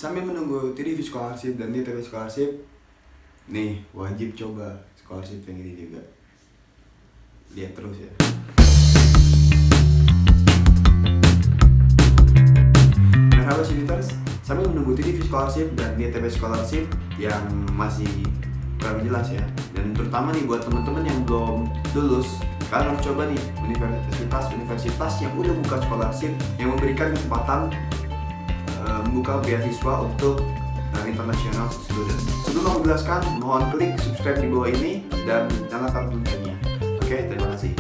sambil menunggu TDV Scholarship dan DTP Scholarship, nih wajib coba scholarship yang ini juga. Lihat terus ya. Nah, sahabat Civitas, sambil menunggu TDV Scholarship dan DTP Scholarship yang masih kurang jelas ya, dan terutama nih buat teman-teman yang belum lulus, kalian harus coba nih universitas yang udah buka scholarship yang memberikan kesempatan membuka beasiswa untuk international student. Sebelum aku jelaskan, mohon klik subscribe di bawah ini dan nyalakan loncengnya. Oke, terima kasih.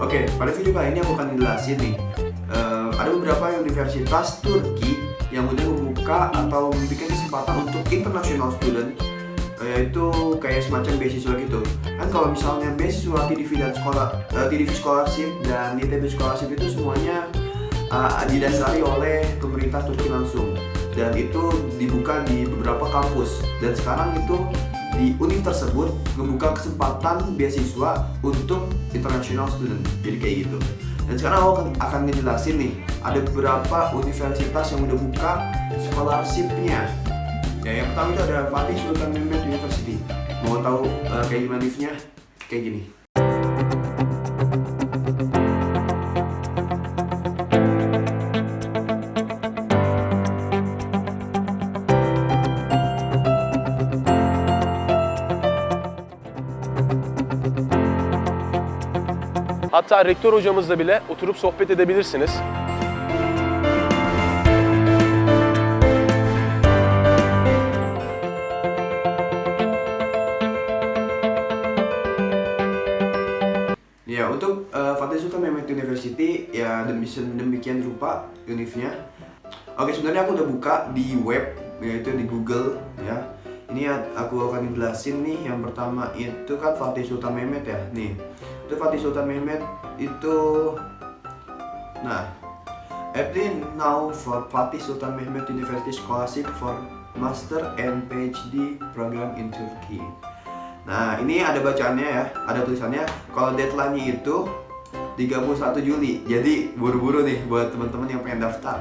Oke, pada video kali ini aku akan jelasin nih, ada beberapa universitas Turki yang udah membuka atau memberikan kesempatan untuk international student, yaitu kayak semacam beasiswa gitu. Kan kalau misalnya beasiswa TDV Scholarship dan DTP Scholarship itu semuanya didasari oleh pemerintah Turki langsung, dan itu dibuka di beberapa kampus, dan sekarang itu di univ tersebut membuka kesempatan beasiswa untuk international student, jadi kayak gitu. Dan sekarang aku akan ngejelasin nih, ada beberapa universitas yang udah buka scholarship-nya. Ya, yang pertama itu ada Fatih Sultan Mehmet University. Mau tahu kayak gimana liftnya? Kayak gini. Hatta rektör hocamızla bile oturup sohbet edebilirsiniz. Ya, untuk Fatih Sultan Mehmet University ya demikian rupa univnya. Oke, sebenarnya aku udah buka di web, yaitu di Google ya. Ini aku akan jelasin nih. Yang pertama itu kan Fatih Sultan Mehmet ya. Nih, itu Fatih Sultan Mehmet itu. Nah, apply now for Fatih Sultan Mehmet University Scholarship for Master and PhD program in Turkey. Nah, ini ada bacaannya ya, ada tulisannya. Kalau deadline-nya itu 31 Juli. Jadi buru-buru nih buat teman-teman yang pengen daftar.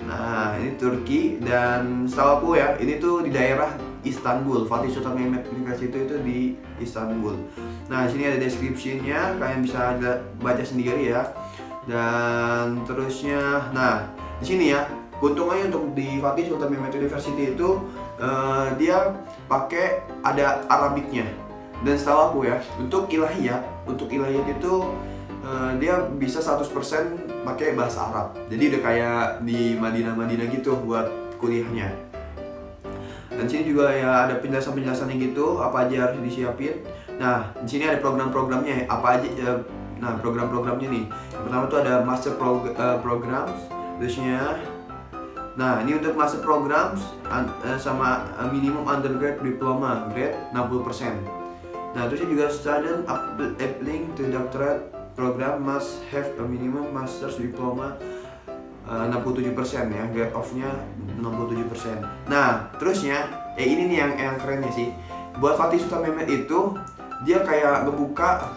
Nah, ini Turki, dan setahu aku ya, ini tuh di daerah Istanbul. Fatih Sultan Mehmet University itu di Istanbul. Nah, sini ada description-nya, kalian bisa baca sendiri ya. Dan terusnya, nah, di sini ya, keuntungannya untuk di Fatih Sultan Mehmet University itu dia pakai ada Arabiknya. Dan setahu aku ya, untuk ilahiyat itu dia bisa 100% pakai bahasa Arab. Jadi udah kayak di Madinah gitu buat kuliahnya. Dan sini juga ya ada penjelasan-penjelasannya gitu, apa aja harus disiapin. Nah, di sini ada program-programnya, apa aja. Nah, program-programnya nih. Yang pertama tuh ada master programs, terusnya. Nah, ini untuk master programs sama minimum undergrad diploma grade 60%. Nah, terusnya juga student applying to doctorate program must have a minimum master's diploma 67% ya, grade off-nya 67%. Nah, terusnya ini nih yang kerennya sih. Buat Fatih Sultan Mehmet itu dia kayak ngebuka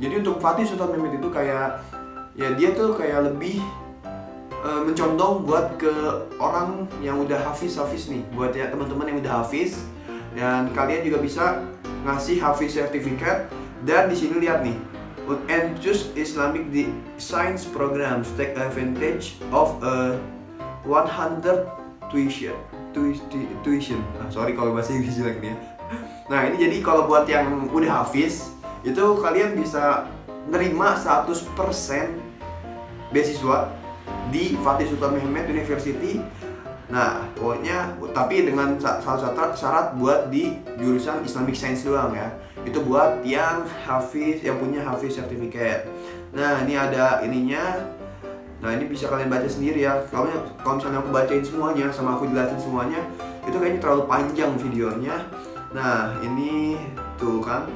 jadi untuk Fatih Sultan Mehmet itu kayak ya dia tuh kayak lebih mencondong buat ke orang yang udah hafiz nih, buat ya teman-teman yang udah hafiz, dan kalian juga bisa ngasih hafiz sertifikat. Dan di sini lihat nih, and choose Islamic science programs, take advantage of 100 tuition. Sorry kalau bahasa Inggris jelek nih ya. Nah, ini jadi kalau buat yang udah hafiz itu kalian bisa nerima 100% beasiswa di Fatih Sultan Mehmet University. Nah, pokoknya tapi dengan salah satu syarat buat di jurusan Islamic Science doang ya. Itu buat yang hafiz, yang punya hafiz sertifikat. Nah, ini ada ininya. Nah, ini bisa kalian baca sendiri ya. Kalau misalnya aku bacain semuanya sama aku jelasin semuanya, itu kayaknya terlalu panjang videonya. Nah, ini tuh kan,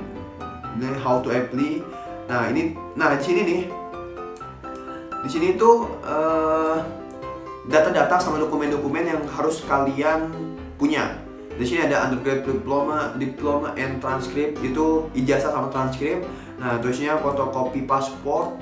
ini how to apply. Nah, di sini nih. Di sini tuh data-data sama dokumen-dokumen yang harus kalian punya. Di sini ada undergrad diploma and transcript, itu ijazah sama transkrip. Nah, terusnya fotokopi paspor.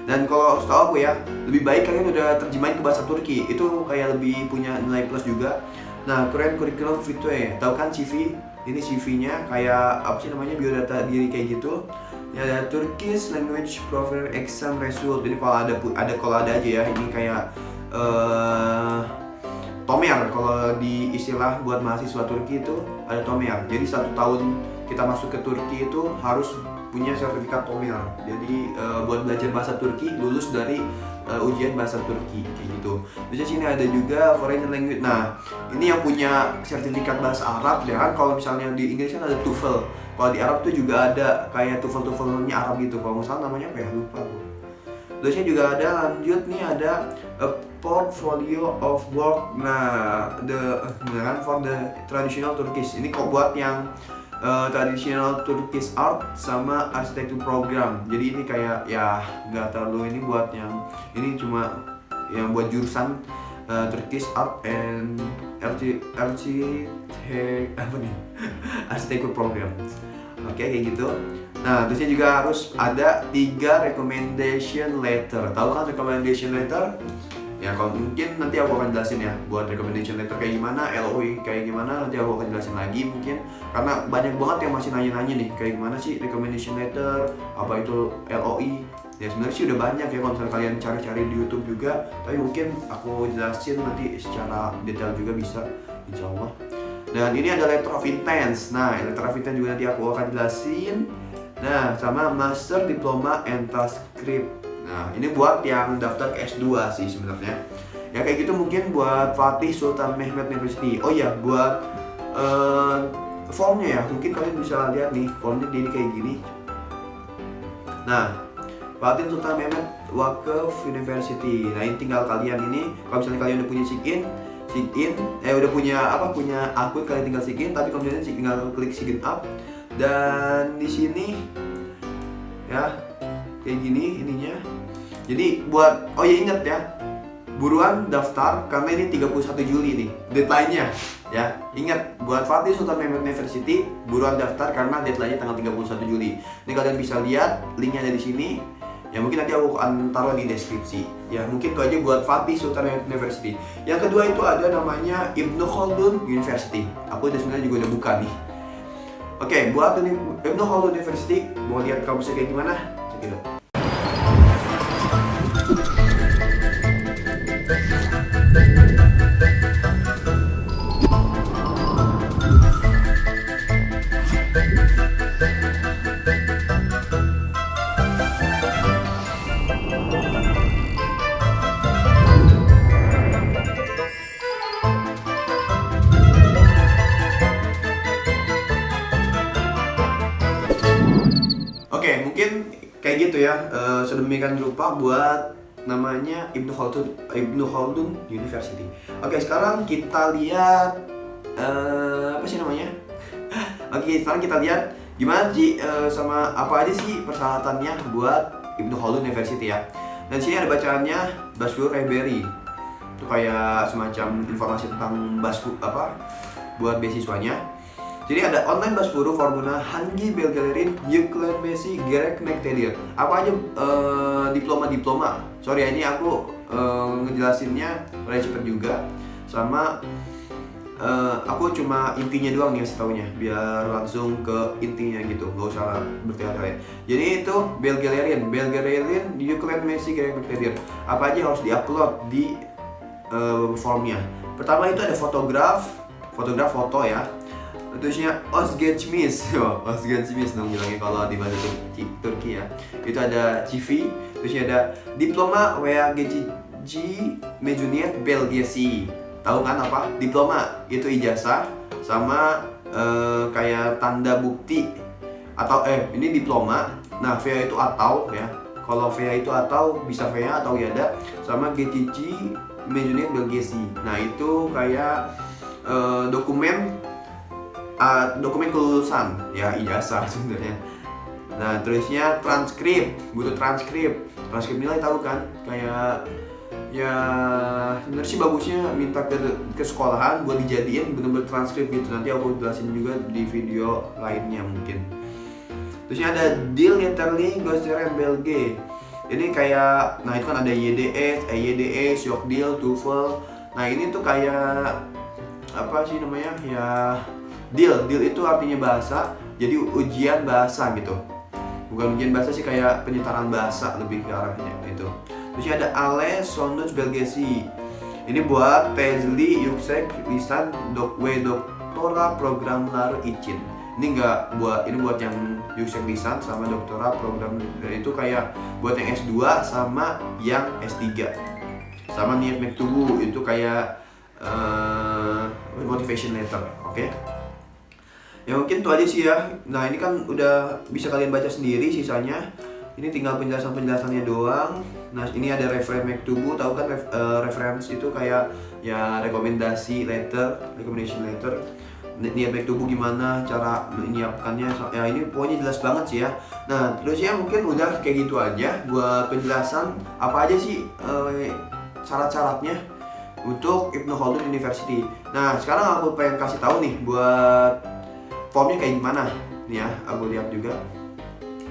Dan kalau setahu aku ya, lebih baik kalian udah terjemahin ke bahasa Turki. Itu kayak lebih punya nilai plus juga. Nah, Korean Curriculum Vitae, tahu kan CV? Ini CV-nya kayak apa sih namanya, biodata diri kayak gitu. Ya, ada Turkish Language Profile Exam Result. Jadi kalau ada aja ya. Ini kayak TOMER. Kalau di istilah buat mahasiswa Turki itu ada TOMER. Jadi 1 tahun kita masuk ke Turki itu harus punya sertifikat TOMER. Jadi buat belajar bahasa Turki, lulus dari ujian bahasa Turki kayak gitu. Terus di sini ada juga foreign language. Nah, ini yang punya sertifikat bahasa Arab ya kan. Kalau misalnya di Inggris kan ada TOEFL. Kalau di Arab tuh juga ada kayak TOEFL-TOEFL-nya Arab gitu. Kalau nggak salah namanya apa ya, lupa aku. Terusnya juga ada lanjut nih, ada a portfolio of work. Nah, kan for the traditional Turkish. Ini kok buat yang traditional Turkish art sama architecture program. Jadi ini kayak ya nggak terlalu ini buat yang ini, cuma yang buat jurusan Turkish art and architecture program. Oke, kayak gitu. Nah, terusnya juga harus ada 3 recommendation letter. Tahu kan recommendation letter? Ya, kalau mungkin nanti aku akan jelasin ya buat recommendation letter kayak gimana, LOI kayak gimana, nanti aku akan jelasin lagi mungkin, karena banyak banget yang masih nanya-nanya nih kayak gimana sih recommendation letter, apa itu LOI. Ya sebenarnya sih udah banyak ya kalau misalnya kalian cari-cari di YouTube juga, tapi mungkin aku jelasin nanti secara detail juga bisa, insya Allah. Dan ini ada letter of intent. Nah, letter of intent juga nanti aku akan jelasin. Nah, sama master diploma and transcript. Nah, ini buat yang daftar ke S2 sih sebenarnya. Ya kayak gitu mungkin buat Fatih Sultan Mehmet University. Oh ya, buat formnya ya, mungkin kalian bisa lihat nih, formnya ini kayak gini. Nah, Fatih Sultan Mehmet Wakaf University. Nah, ini tinggal kalian ini, kalau misalnya kalian udah punya sign in, udah punya akun, kalian tinggal sign in, tapi kemudian tinggal klik sign up. Dan di sini ya kayak gini ininya. Jadi buat ingat ya, buruan daftar karena ini 31 Juli nih deadline-nya ya. Ingat, buat Fatih Sultan Mehmet University buruan daftar karena deadline-nya tanggal 31 Juli. Ini kalian bisa lihat linknya ada di sini. Ya mungkin nanti aku akan taruh di deskripsi. Ya mungkin itu aja buat Fatih Sultan Mehmet University. Yang kedua itu ada namanya Ibnu Khaldun University. Aku sebenarnya juga udah buka nih. Oke, buat Ibnu Khaldun University, mau lihat kampusnya kayak gimana? Cek itu. Oke, mungkin kayak gitu ya, sedemikian rupa buat namanya Ibnu Khaldun University. Oke, sekarang kita lihat apa sih namanya? Oke, sekarang kita lihat gimana sih sama apa aja sih persyaratannya buat Ibnu Khaldun University ya. Dan sini ada bacaannya Başvuru Rehberi. Itu kayak semacam informasi tentang buat beasiswanya. Jadi ada online Başvuru formuna hangi belgelerin yüklenmesi gerekmektedir. Apa aja diploma. Sorry ya, ini aku ngejelasinnya mulai cepet juga. Sama aku cuma intinya doang nih setaunya, biar langsung ke intinya gitu, nggak usah bertele-tele. Jadi itu belgelerin yüklenmesi gerekmektedir. Apa aja harus diupload di formnya. Pertama itu ada foto ya. Terusnya Özgeçmiş dong bilangnya kalau di bahasa Turki ya. Itu ada CV, terusnya ada diploma veya geçici mezuniyet belgesi. Tahu kan apa? Diploma itu ijazah sama kayak tanda bukti atau ini diploma. Nah, veya itu atau ya. Kalau veya itu atau bisa veya atau ya ada, sama geçici mezuniyet belgesi. Nah, itu kayak dokumen kelulusan ya, ijazah sebenarnya. Nah, terusnya butuh transkrip nilai, tahu kan, kayak ya sebenarnya sih bagusnya minta ke sekolahan buat dijadiin bener-bener transkrip gitu. Nanti aku jelasin juga di video lainnya mungkin. Terusnya ada Deal Letterly Gosteren Belge. Ini kayak, nah itu kan ada YDS, EYDS, Yorkdale, TOEFL. Nah ini tuh kayak apa sih namanya ya, deal itu artinya bahasa, jadi ujian bahasa gitu. Bukan ujian bahasa sih, kayak penyetaraan bahasa lebih ke arahnya itu. Terus ada ALE Sondage Belgesi. Ini buat Tesli Yüksek Lisan Doktora Programlar için. Ini buat yang Yüksek Lisan sama Doktora Program, itu kayak buat yang S2 sama yang S3. Sama Niyet Mektubu itu kayak motivation letter, oke? Ya mungkin itu aja sih ya. Nah ini kan udah bisa kalian baca sendiri sisanya. Ini tinggal penjelasannya doang. Nah ini ada reference mektubu, tahu kan reference itu kayak ya recommendation letter. Niat mektubu gimana cara menyiapkannya, ya ini pokoknya jelas banget sih ya. Nah terus ya mungkin udah kayak gitu aja buat penjelasan apa aja sih syarat-syaratnya untuk Ibnu Khaldun University. Nah sekarang aku pengen kasih tahu nih buat formnya kayak gimana nih ya, aku lihat juga.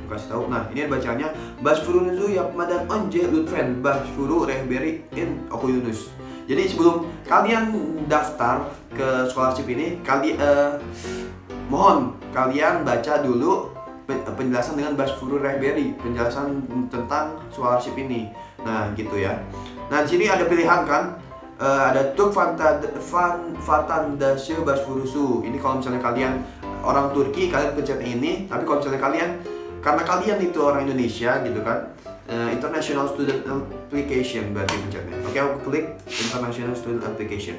Kasih tahu. Nah, ini bacanya Başvurunuzu yapmadan önce lütfen başvuru rehberi in okuyunuz. Jadi sebelum kalian daftar ke scholarship ini, mohon kalian baca dulu penjelasan dengan başvuru rehberi, penjelasan tentang scholarship ini. Nah, gitu ya. Nah, di sini ada pilihan kan? Ada Türk vatandaşı başvurusu. Ini kalau misalnya kalian orang Turki, kalian pencet ini. Tapi kalau misalnya kalian, karena kalian itu orang Indonesia gitu kan, International Student Application berarti pencetnya. Oke, aku klik International Student Application.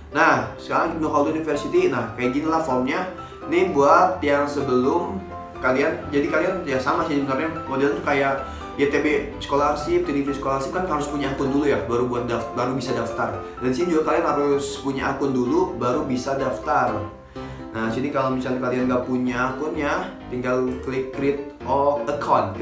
Nah, sekarang Ibnu Khaldun University. Nah, kayak gini lah formnya. Ini buat yang sebelum kalian, jadi kalian ya sama sih sebenarnya modelnya tuh kayak YTB scholarship, TDV scholarship kan harus punya akun dulu ya, baru bisa daftar. Dan sini juga kalian harus punya akun dulu baru bisa daftar. Nah, sini kalau misalnya kalian nggak punya akunnya, tinggal klik create account.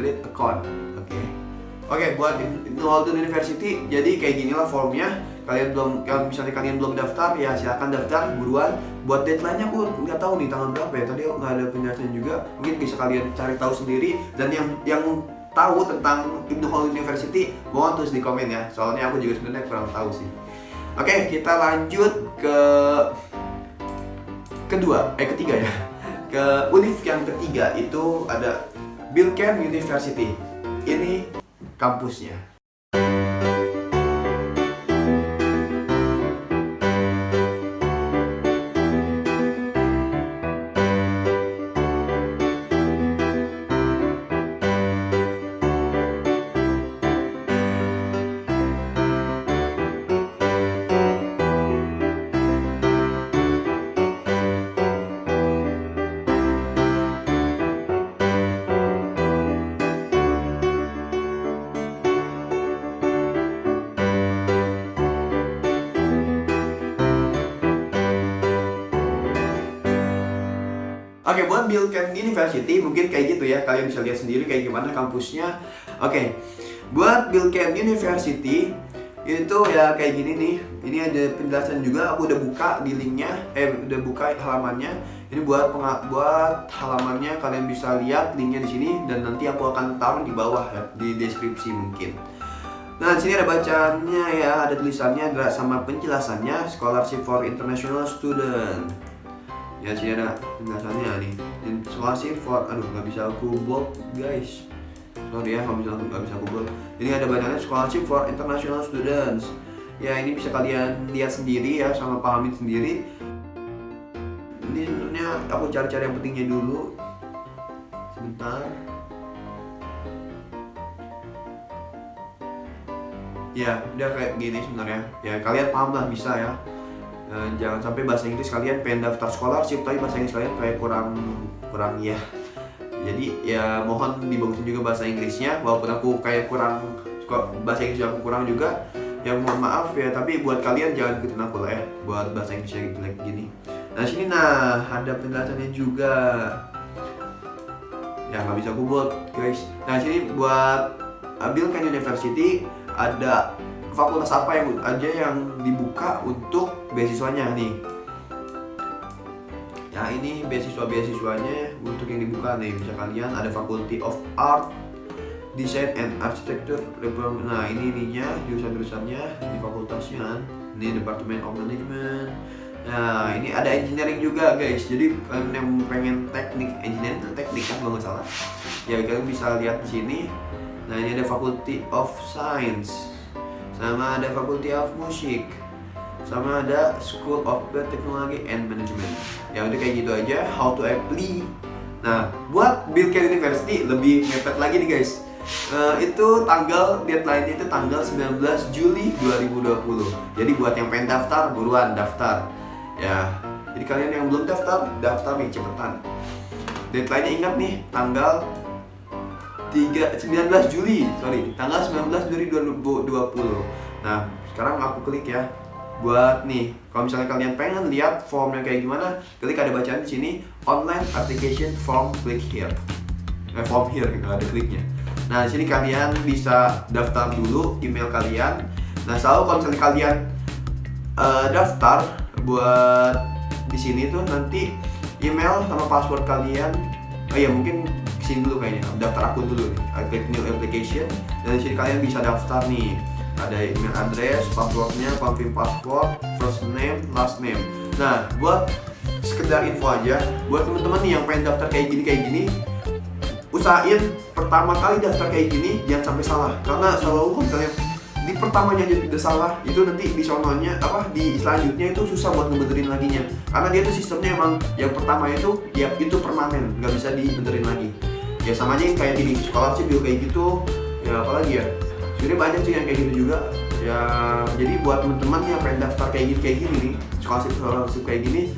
Oke, buat Ibnu Khaldun University, jadi kayak gini lah formnya. Kalau misalnya kalian belum daftar, ya silakan daftar buruan. Buat deadline-nya aku nggak tahu nih tanggal berapa ya. Tadi nggak ada penjelasan juga. Mungkin bisa kalian cari tahu sendiri. Dan yang tahu tentang Ibnu Khaldun University, mohon tulis di komen ya. Soalnya aku juga sebenarnya kurang tahu sih. Oke, kita lanjut ke ketiga ya. Ke univ yang ketiga itu ada Bilkent University. Ini kampusnya. Oke, buat Bilkent University mungkin kayak gitu ya, kalian bisa lihat sendiri kayak gimana kampusnya. Oke, buat Bilkent University itu ya kayak gini nih. Ini ada penjelasan juga, aku udah buka di linknya, udah buka halamannya. Ini buat halamannya, kalian bisa lihat linknya di sini dan nanti aku akan taruh di bawah ya, di deskripsi mungkin. Nah, di sini ada bacaannya ya, ada tulisannya sama penjelasannya, Scholarship for International Student. Ya, sini ada penjelasannya nih. Scholarship for, nggak bisa aku bold guys. Sorry ya kalau misalnya nggak bisa aku bold. Ini ada bacaannya Scholarship for International Students. Ya, ini bisa kalian lihat sendiri ya, sama pahamin sendiri. Ini sebenarnya aku cari-cari yang pentingnya dulu. Sebentar. Ya, udah kayak gini sebenarnya. Ya, kalian paham lah, bisa ya. Jangan sampai bahasa Inggris kalian pengen daftar scholarship tapi bahasa Inggris kalian kayak kurang ya. Jadi ya mohon dibagusin juga bahasa Inggrisnya, walaupun aku kayak kurang bahasa Inggris aku kurang juga. Ya mohon maaf ya, tapi buat kalian jangan ikutin aku lah ya buat bahasa Inggrisnya jelek gini. Nah, sini ada penjelasannya juga. Ya nggak bisa aku buat guys. Nah, sini buat Bilkent University ada fakultas apa yang dibuka untuk beasiswanya nih. Ya ini beasiswanya untuk yang dibuka nih, bisa kalian ada Faculty of Art, Design and Architecture. Nah ini ininya jurusannya di fakultasnya. Ini Department of Management. Nah ini ada engineering juga guys. Jadi kalian yang pengen teknik, engineering itu teknik kan kalau nggak salah. Ya kalian bisa lihat di sini. Nah ini ada Faculty of Science, sama ada Faculty of Music, sama ada School of Technology and Management. Ya udah kayak gitu aja. How to apply. Nah buat Bilkent University lebih mepet lagi nih guys. Itu deadline itu tanggal 19 Juli 2020. Jadi buat yang pengen daftar, buruan daftar. Ya, jadi kalian yang belum daftar nih cepetan. Deadline-nya ingat nih, tanggal 19 Juli tanggal 19 Juli 2020. Nah, sekarang aku klik ya. Buat nih, kalau misalnya kalian pengen lihat formnya kayak gimana, klik ada bacaan di sini, online application form, klik here. Form here, nggak ada kliknya. Nah, di sini kalian bisa daftar dulu email kalian. Nah, selalu kalau misalnya kalian daftar buat di sini tuh nanti email sama password kalian. Mungkin kesini dulu kayaknya, daftar akun dulu nih. Klik new application. Dan di sini kalian bisa daftar nih. Ada email address, passwordnya, confirm password, first name, last name. Nah, buat sekedar info aja, buat teman-teman nih yang pengen daftar kayak gini, usahain pertama kali daftar kayak gini jangan sampai salah, karena selalu kalau misalnya di pertamanya aja udah salah, itu nanti di sononya di selanjutnya itu susah buat ngebenerin laginya, karena dia tuh sistemnya emang yang pertama itu ya itu permanen, nggak bisa dibenerin lagi. Ya sama aja kayak gini, scholarship juga kayak gitu. Ya apalagi ya, sebenarnya banyak sih yang kayak gitu juga. Ya jadi buat teman-teman yang pengen daftar kayak gini nih, scholarship kayak gini,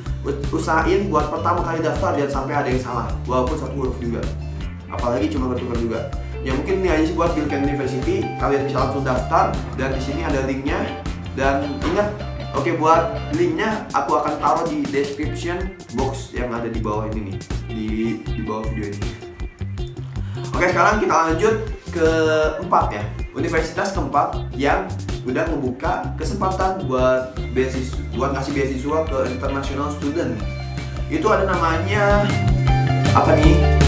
usahain buat pertama kali daftar jangan sampai ada yang salah, walaupun satu huruf juga. Apalagi cuma bertukar juga. Ya mungkin ini aja sih buat Bilkent University. Kalian bisa langsung daftar dan di sini ada linknya. Dan ingat, buat linknya aku akan taruh di description box yang ada di bawah ini nih, di bawah video ini. Sekarang kita lanjut ke keempat ya. Universitas keempat yang udah membuka kesempatan buat ngasih beasiswa ke international student. Itu ada namanya apa nih?